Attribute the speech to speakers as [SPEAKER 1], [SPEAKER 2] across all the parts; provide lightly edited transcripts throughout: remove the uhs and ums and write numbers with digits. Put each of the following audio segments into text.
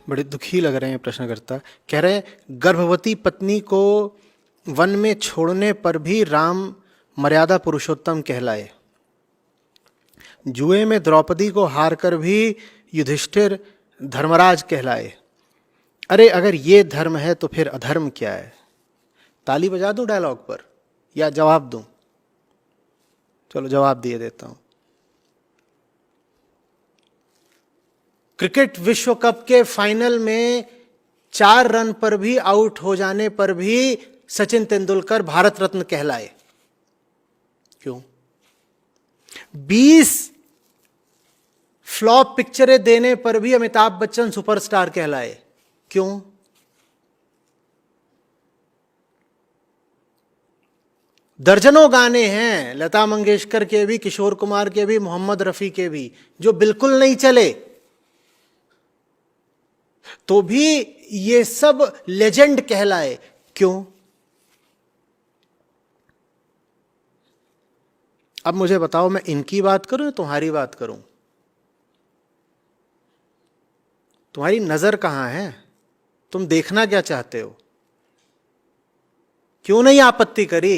[SPEAKER 1] बड़े दुखी लग रहे हैं प्रश्नकर्ता। कह रहे हैं गर्भवती पत्नी को वन में छोड़ने पर भी राम मर्यादा पुरुषोत्तम कहलाए, जुए में द्रौपदी को हार कर भी युधिष्ठिर धर्मराज कहलाए। अरे अगर ये धर्म है तो फिर अधर्म क्या है? ताली बजा दूं डायलॉग पर या जवाब दूं? चलो जवाब दिए देता हूं। क्रिकेट विश्व कप के फाइनल में 4 रन पर भी आउट हो जाने पर भी सचिन तेंदुलकर भारत रत्न कहलाए। क्यों? 20 फ्लॉप पिक्चरें देने पर भी अमिताभ बच्चन सुपरस्टार कहलाए। क्यों? दर्जनों गाने हैं लता मंगेशकर के भी, किशोर कुमार के भी, मोहम्मद रफी के भी, जो बिल्कुल नहीं चले, तो भी ये सब लेजेंड कहलाए। क्यों? अब मुझे बताओ, मैं इनकी बात करूं या तुम्हारी बात करूं? तुम्हारी नजर कहां है? तुम देखना क्या चाहते हो? क्यों नहीं आपत्ति करी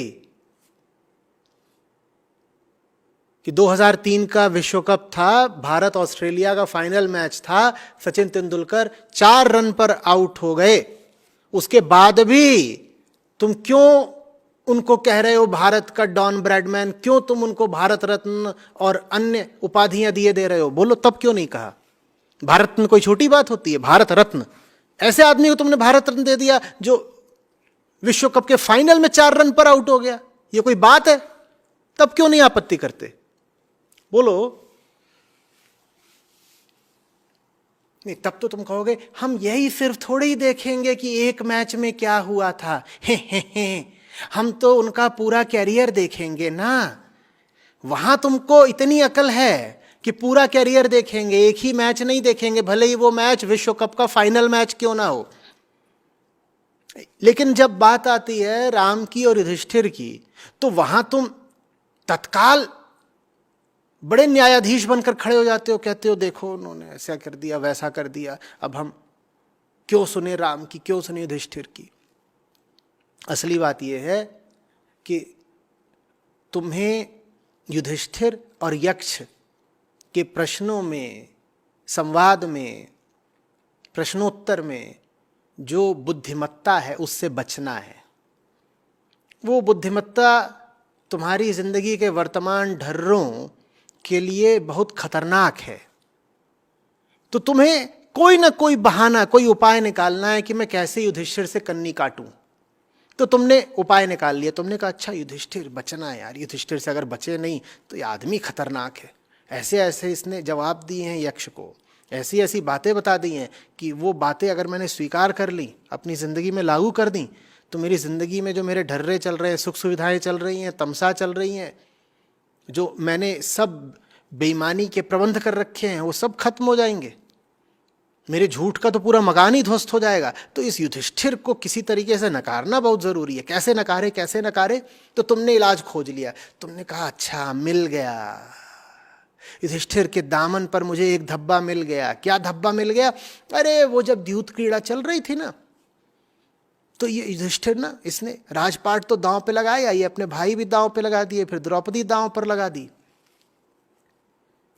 [SPEAKER 1] कि 2003 का विश्व कप था, भारत ऑस्ट्रेलिया का फाइनल मैच था, सचिन तेंदुलकर 4 रन पर आउट हो गए, उसके बाद भी तुम क्यों उनको कह रहे हो भारत का डॉन ब्रैडमैन? क्यों तुम उनको भारत रत्न और अन्य उपाधियां दिए दे रहे हो? बोलो, तब क्यों नहीं कहा? भारत रत्न कोई छोटी बात होती है? भारत रत्न ऐसे आदमी को तुमने भारत रत्न दे दिया जो विश्व कप के फाइनल में 4 रन पर आउट हो गया। ये कोई बात है? तब क्यों नहीं आपत्ति करते? बोलो। नहीं, तब तो तुम कहोगे हम यही सिर्फ थोड़े ही देखेंगे कि एक मैच में क्या हुआ था। हे। हम तो उनका पूरा कैरियर देखेंगे ना। वहां तुमको इतनी अकल है कि पूरा कैरियर देखेंगे, एक ही मैच नहीं देखेंगे, भले ही वो मैच विश्व कप का फाइनल मैच क्यों ना हो। लेकिन जब बात आती है राम की और युधिष्ठिर की, तो वहां तुम तत्काल बड़े न्यायाधीश बनकर खड़े हो जाते हो, कहते हो देखो उन्होंने ऐसा कर दिया, वैसा कर दिया, अब हम क्यों सुने राम की, क्यों सुने युधिष्ठिर की। असली बात यह है कि तुम्हें युधिष्ठिर और यक्ष के प्रश्नों में, संवाद में, प्रश्नोत्तर में जो बुद्धिमत्ता है उससे बचना है। वो बुद्धिमत्ता तुम्हारी जिंदगी के वर्तमान ढर्रों के लिए बहुत खतरनाक है। तो तुम्हें कोई ना कोई बहाना, कोई उपाय निकालना है कि मैं कैसे युधिष्ठिर से कन्नी काटूं। तो तुमने उपाय निकाल लिया, तुमने कहा अच्छा युधिष्ठिर बचना है यार, युधिष्ठिर से अगर बचे नहीं तो ये आदमी खतरनाक है। ऐसे ऐसे इसने जवाब दिए हैं यक्ष को, ऐसी ऐसी बातें बता दी हैं कि वो बातें अगर मैंने स्वीकार कर ली, अपनी ज़िंदगी में लागू कर दी, तो मेरी ज़िंदगी में जो मेरे ढर्रे चल रहे हैं, सुख सुविधाएं चल रही हैं, तमसा चल रही हैं, जो मैंने सब बेईमानी के प्रबंध कर रखे हैं, वो सब खत्म हो जाएंगे। मेरे झूठ का तो पूरा मकान ही ध्वस्त हो जाएगा। तो इस युधिष्ठिर को किसी तरीके से नकारना बहुत ज़रूरी है। कैसे नकारे, कैसे नकारे? तो तुमने इलाज खोज लिया। तुमने कहा अच्छा मिल गया, युधिष्ठिर के दामन पर मुझे एक धब्बा मिल गया। क्या धब्बा मिल गया? अरे वो जब द्यूत क्रीड़ा चल रही थी ना, तो ये युधिष्ठिर ना, इसने राजपाट तो दांव पे लगाया, ये अपने भाई भी दांव पे लगा दिए, फिर द्रौपदी दांव पर लगा दी।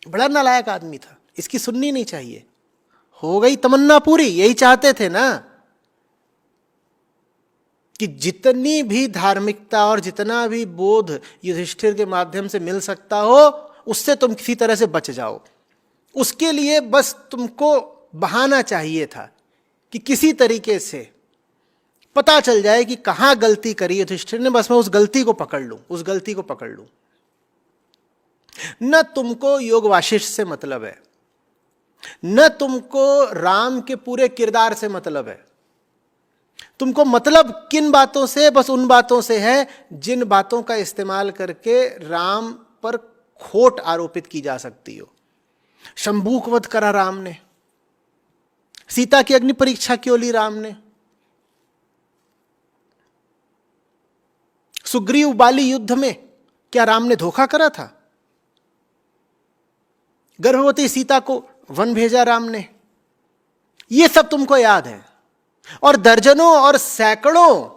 [SPEAKER 1] बड़ा नालायक आदमी था, इसकी सुननी नहीं चाहिए। हो गई तमन्ना पूरी। यही चाहते थे ना कि जितनी भी धार्मिकता और जितना भी बोध युधिष्ठिर के माध्यम से मिल सकता हो, उससे तुम किसी तरह से बच जाओ। उसके लिए बस तुमको बहाना चाहिए था कि किसी तरीके से पता चल जाए कि कहां गलती करी युधिष्ठिर ने, बस मैं उस गलती को पकड़ लूं, उस गलती को पकड़ लूं। न तुमको योग वाशिष्ठ से मतलब है, न तुमको राम के पूरे किरदार से मतलब है। तुमको मतलब किन बातों से? बस उन बातों से है जिन बातों का इस्तेमाल करके राम पर खोट आरोपित की जा सकती हो। शंभू को वध करा राम ने, सीता की अग्नि परीक्षा क्यों ली राम ने, सुग्रीव बाली युद्ध में क्या राम ने धोखा करा था? गर्भवती सीता को वन भेजा राम ने, ये सब तुमको याद है। और दर्जनों और सैकड़ों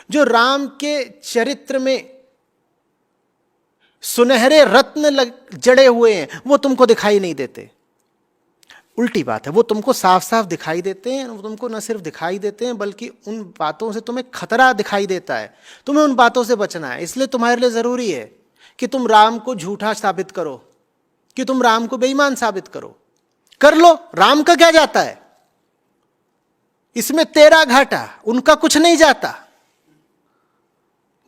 [SPEAKER 1] जो राम के चरित्र में सुनहरे रत्न जड़े हुए हैं वो तुमको दिखाई नहीं देते। उल्टी बात है, वो तुमको साफ साफ दिखाई देते हैं। वो तुमको न सिर्फ दिखाई देते हैं बल्कि उन बातों से तुम्हें खतरा दिखाई देता है। तुम्हें उन बातों से बचना है। इसलिए तुम्हारे लिए जरूरी है कि तुम राम को झूठा साबित करो, कि तुम राम को बेईमान साबित करो। कर लो, राम का क्या जाता है इसमें, तेरा घाटा, उनका कुछ नहीं जाता।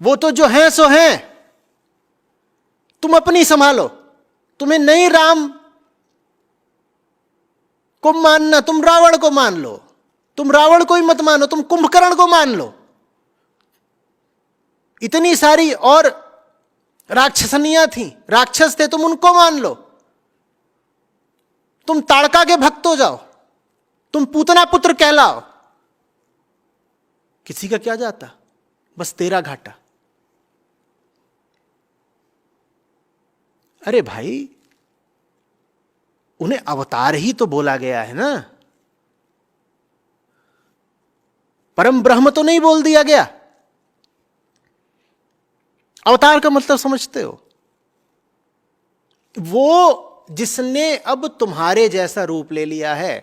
[SPEAKER 1] वो तो जो है सो है, तुम अपनी संभालो। तुम्हें नहीं राम को मानना, तुम रावण को मान लो। तुम रावण को ही मत मानो, तुम कुंभकर्ण को मान लो। इतनी सारी और राक्षसनियां थी, राक्षस थे, तुम उनको मान लो। तुम ताड़का के भक्त हो जाओ, तुम पूतना पुत्र कहलाओ, किसी का क्या जाता, बस तेरा घाटा। अरे भाई, उन्हें अवतार ही तो बोला गया है ना, परम ब्रह्म तो नहीं बोल दिया गया। अवतार का मतलब समझते हो? वो जिसने अब तुम्हारे जैसा रूप ले लिया है।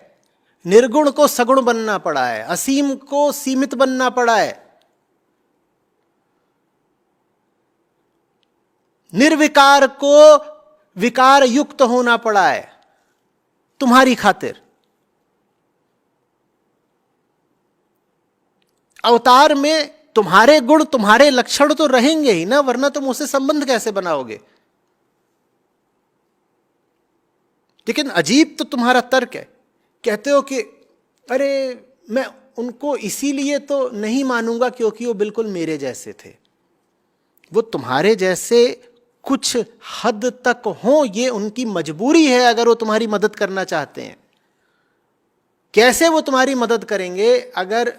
[SPEAKER 1] निर्गुण को सगुण बनना पड़ा है, असीम को सीमित बनना पड़ा है, निर्विकार को विकार युक्त होना पड़ा है तुम्हारी खातिर। अवतार में तुम्हारे गुण, तुम्हारे लक्षण तो रहेंगे ही ना, वरना तुम उससे संबंध कैसे बनाओगे। लेकिन अजीब तो तुम्हारा तर्क है। कहते हो कि अरे मैं उनको इसीलिए तो नहीं मानूंगा क्योंकि वो बिल्कुल मेरे जैसे थे। वो तुम्हारे जैसे कुछ हद तक हो, ये उनकी मजबूरी है अगर वो तुम्हारी मदद करना चाहते हैं। कैसे वो तुम्हारी मदद करेंगे अगर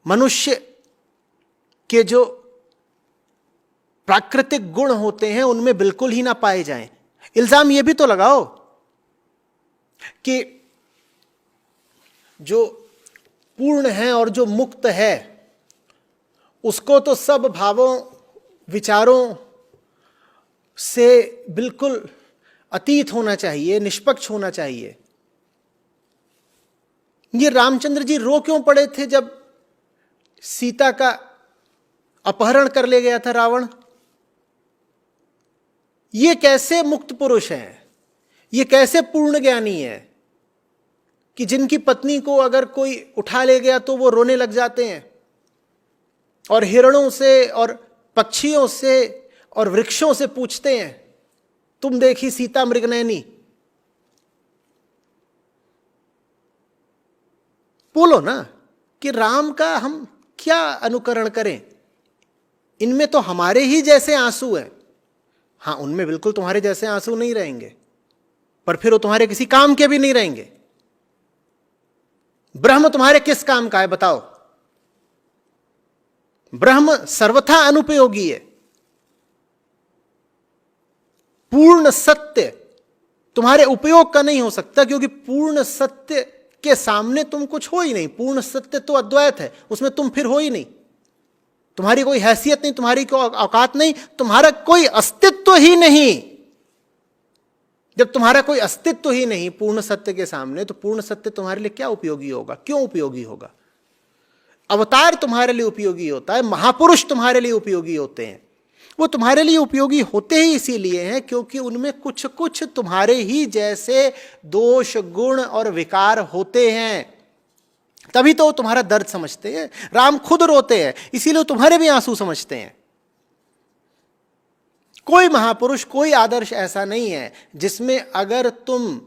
[SPEAKER 1] मनुष्य के जो प्राकृतिक गुण होते हैं उनमें बिल्कुल ही ना पाए जाएं। इल्जाम ये भी तो लगाओ कि जो पूर्ण है और जो मुक्त है उसको तो सब भावों विचारों से बिल्कुल अतीत होना चाहिए, निष्पक्ष होना चाहिए। ये रामचंद्र जी रो क्यों पड़े थे जब सीता का अपहरण कर ले गया था रावण? ये कैसे मुक्त पुरुष हैं, ये कैसे पूर्ण ज्ञानी है कि जिनकी पत्नी को अगर कोई उठा ले गया तो वो रोने लग जाते हैं और हिरणों से और पक्षियों से और वृक्षों से पूछते हैं, तुम देखी सीता मृगनयनी। बोलो ना कि राम का हम क्या अनुकरण करें, इनमें तो हमारे ही जैसे आंसू हैं। हां, उनमें बिल्कुल तुम्हारे जैसे आंसू नहीं रहेंगे, पर फिर वो तुम्हारे किसी काम के भी नहीं रहेंगे। ब्रह्म तुम्हारे किस काम का है बताओ? ब्रह्म सर्वथा अनुपयोगी है। पूर्ण सत्य तुम्हारे उपयोग का नहीं हो सकता, क्योंकि पूर्ण सत्य के सामने तुम कुछ हो ही नहीं। पूर्ण सत्य तो अद्वैत है, उसमें तुम फिर हो ही नहीं। तुम्हारी कोई हैसियत नहीं, तुम्हारी कोई औकात नहीं, तुम्हारा कोई अस्तित्व ही नहीं। जब तुम्हारा कोई अस्तित्व ही नहीं पूर्ण सत्य के सामने, तो पूर्ण सत्य तुम्हारे लिए क्या उपयोगी होगा? क्यों उपयोगी होगा? अवतार तुम्हारे लिए उपयोगी होता है, महापुरुष तुम्हारे लिए उपयोगी होते हैं। वो तुम्हारे लिए उपयोगी होते ही इसीलिए हैं क्योंकि उनमें कुछ कुछ तुम्हारे ही जैसे दोष, गुण और विकार होते हैं। तभी तो वो तुम्हारा दर्द समझते हैं। राम खुद रोते हैं, इसीलिए तुम्हारे भी आंसू समझते हैं। कोई महापुरुष, कोई आदर्श ऐसा नहीं है जिसमें अगर तुम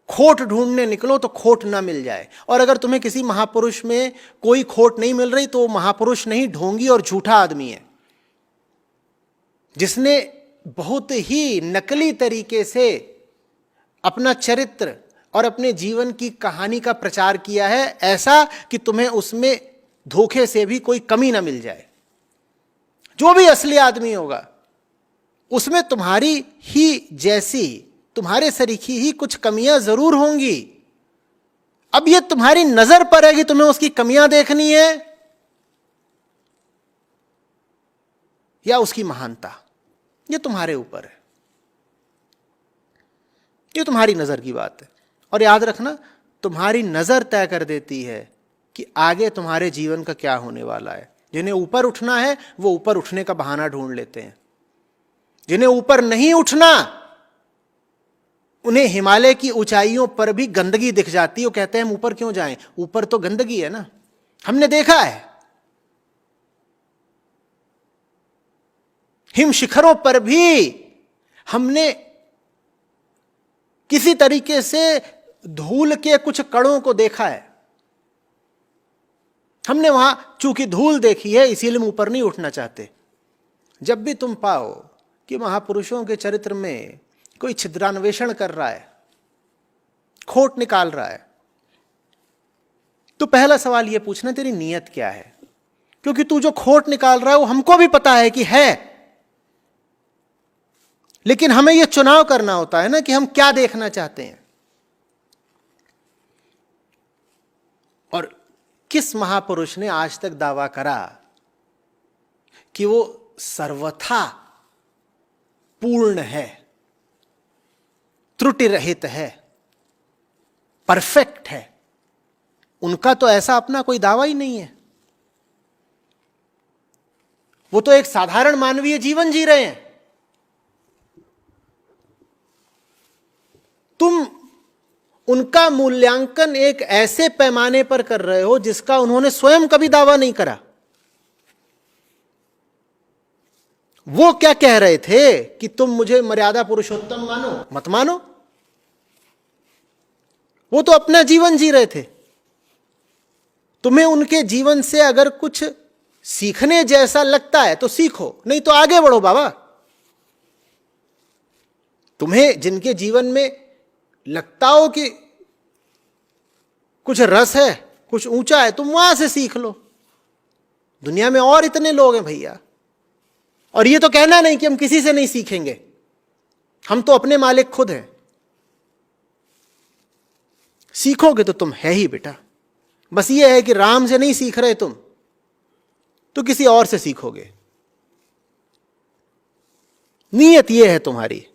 [SPEAKER 1] खोट ढूंढने निकलो तो खोट ना मिल जाए। और अगर तुम्हें किसी महापुरुष में कोई खोट नहीं मिल रही तो वो महापुरुष नहीं, ढोंगी और झूठा आदमी है, जिसने बहुत ही नकली तरीके से अपना चरित्र और अपने जीवन की कहानी का प्रचार किया है, ऐसा कि तुम्हें उसमें धोखे से भी कोई कमी ना मिल जाए। जो भी असली आदमी होगा उसमें तुम्हारी ही जैसी, तुम्हारे सरीखी ही कुछ कमियां जरूर होंगी। अब ये तुम्हारी नजर पर है कि तुम्हें उसकी कमियां देखनी है या उसकी महानता, ये तुम्हारे ऊपर है, ये तुम्हारी नजर की बात है। और याद रखना, तुम्हारी नजर तय कर देती है कि आगे तुम्हारे जीवन का क्या होने वाला है। जिन्हें ऊपर उठना है वो ऊपर उठने का बहाना ढूंढ लेते हैं, जिन्हें ऊपर नहीं उठना उन्हें हिमालय की ऊंचाइयों पर भी गंदगी दिख जाती है। वो कहते हैं हम ऊपर क्यों जाएं, ऊपर तो गंदगी है ना। हमने देखा है हिम शिखरों पर भी हमने किसी तरीके से धूल के कुछ कणों को देखा है। हमने वहां चूंकि धूल देखी है इसीलिए हम ऊपर नहीं उठना चाहते। जब भी तुम पाओ कि महापुरुषों के चरित्र में कोई छिद्रान्वेषण कर रहा है, खोट निकाल रहा है, तो पहला सवाल यह पूछना तेरी नीयत क्या है। क्योंकि तू जो खोट निकाल रहा है वो हमको भी पता है कि है, लेकिन हमें यह चुनाव करना होता है ना कि हम क्या देखना चाहते हैं। और किस महापुरुष ने आज तक दावा करा कि वो सर्वथा पूर्ण है, त्रुटि रहित है, परफेक्ट है? उनका तो ऐसा अपना कोई दावा ही नहीं है। वो तो एक साधारण मानवीय जीवन जी रहे हैं। तुम उनका मूल्यांकन एक ऐसे पैमाने पर कर रहे हो जिसका उन्होंने स्वयं कभी दावा नहीं करा। वो क्या कह रहे थे कि तुम मुझे मर्यादा पुरुषोत्तम मानो, मत मानो। वो तो अपना जीवन जी रहे थे। तुम्हें उनके जीवन से अगर कुछ सीखने जैसा लगता है तो सीखो, नहीं तो आगे बढ़ो बाबा। तुम्हें जिनके जीवन में लगता हो कि कुछ रस है, कुछ ऊंचा है, तुम वहां से सीख लो। दुनिया में और इतने लोग हैं भैया। और ये तो कहना नहीं कि हम किसी से नहीं सीखेंगे, हम तो अपने मालिक खुद हैं। सीखोगे तो तुम है ही बेटा। बस ये है कि राम से नहीं सीख रहे तुम, तो किसी और से सीखोगे। नीयत ये है तुम्हारी।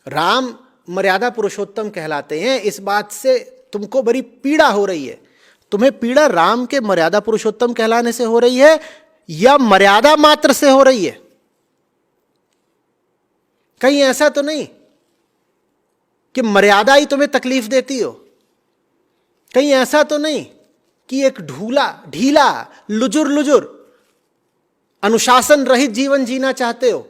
[SPEAKER 1] राम मर्यादा पुरुषोत्तम कहलाते हैं, इस बात से तुमको बड़ी पीड़ा हो रही है। तुम्हें पीड़ा राम के मर्यादा पुरुषोत्तम कहलाने से हो रही है या मर्यादा मात्र से हो रही है? कहीं ऐसा तो नहीं कि मर्यादा ही तुम्हें तकलीफ देती हो? कहीं ऐसा तो नहीं कि एक ढीला लुजुर अनुशासन रहित जीवन जीना चाहते हो?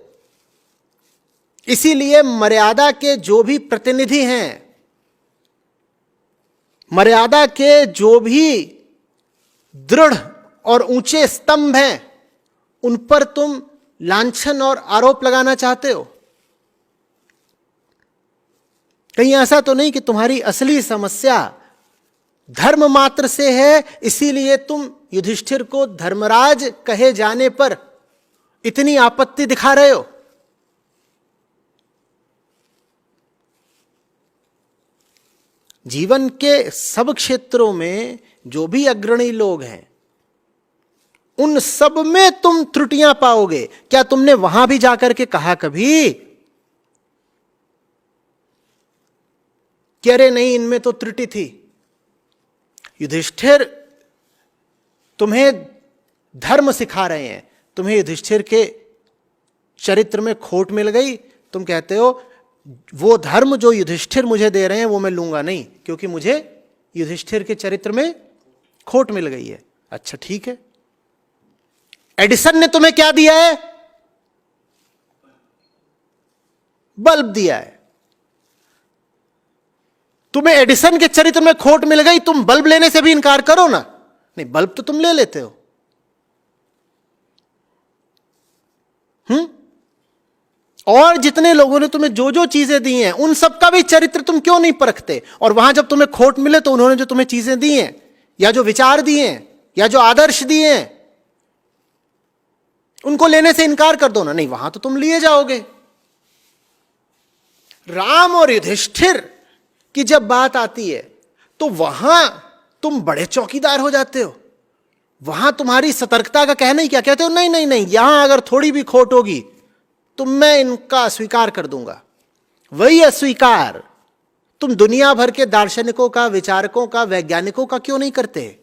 [SPEAKER 1] इसीलिए मर्यादा के जो भी प्रतिनिधि हैं, मर्यादा के जो भी दृढ़ और ऊंचे स्तंभ हैं, उन पर तुम लांछन और आरोप लगाना चाहते हो। कहीं ऐसा तो नहीं कि तुम्हारी असली समस्या धर्म मात्र से है, इसीलिए तुम युधिष्ठिर को धर्मराज कहे जाने पर इतनी आपत्ति दिखा रहे हो? जीवन के सब क्षेत्रों में जो भी अग्रणी लोग हैं, उन सब में तुम त्रुटियां पाओगे। क्या तुमने वहां भी जाकर के कहा कभी कि अरे नहीं, इनमें तो त्रुटि थी? युधिष्ठिर तुम्हें धर्म सिखा रहे हैं, तुम्हें युधिष्ठिर के चरित्र में खोट मिल गई, तुम कहते हो वो धर्म जो युधिष्ठिर मुझे दे रहे हैं वो मैं लूंगा नहीं, क्योंकि मुझे युधिष्ठिर के चरित्र में खोट मिल गई है। अच्छा ठीक है, एडिसन ने तुम्हें क्या दिया है? बल्ब दिया है। तुम्हें एडिसन के चरित्र में खोट मिल गई, तुम बल्ब लेने से भी इनकार करो ना। नहीं, बल्ब तो तुम ले लेते हो। और जितने लोगों ने तुम्हें जो जो चीजें दी हैं उन सबका भी चरित्र तुम क्यों नहीं परखते? और वहां जब तुम्हें खोट मिले तो उन्होंने जो तुम्हें चीजें दी हैं, या जो विचार दिए हैं, या जो आदर्श दिए हैं, उनको लेने से इनकार कर दो ना। नहीं, वहां तो तुम लिए जाओगे। राम और युधिष्ठिर की जब बात आती है तो वहां तुम बड़े चौकीदार हो जाते हो। वहां तुम्हारी सतर्कता का कहना ही क्या, कहते हो नहीं नहीं नहीं, यहां अगर थोड़ी भी खोट होगी तो मैं इनका अस्वीकार कर दूंगा। वही अस्वीकार तुम दुनिया भर के दार्शनिकों का, विचारकों का, वैज्ञानिकों का क्यों नहीं करते?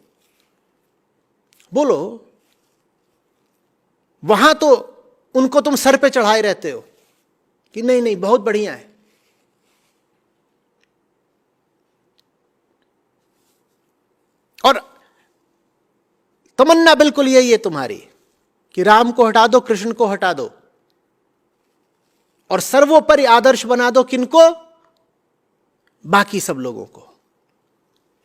[SPEAKER 1] बोलो। वहां तो उनको तुम सर पे चढ़ाए रहते हो कि नहीं नहीं बहुत बढ़िया है। और तमन्ना बिल्कुल यही है तुम्हारी कि राम को हटा दो, कृष्ण को हटा दो, और सर्वोपरि आदर्श बना दो किनको? बाकी सब लोगों को।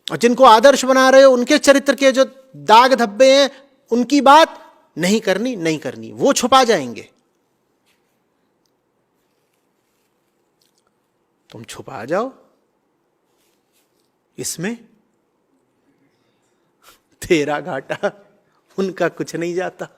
[SPEAKER 1] और जिनको आदर्श बना रहे हो उनके चरित्र के जो दाग धब्बे हैं उनकी बात नहीं करनी, नहीं करनी, वो छुपा जाएंगे। तुम छुपा जाओ, इसमें तेरा घाटा, उनका कुछ नहीं जाता।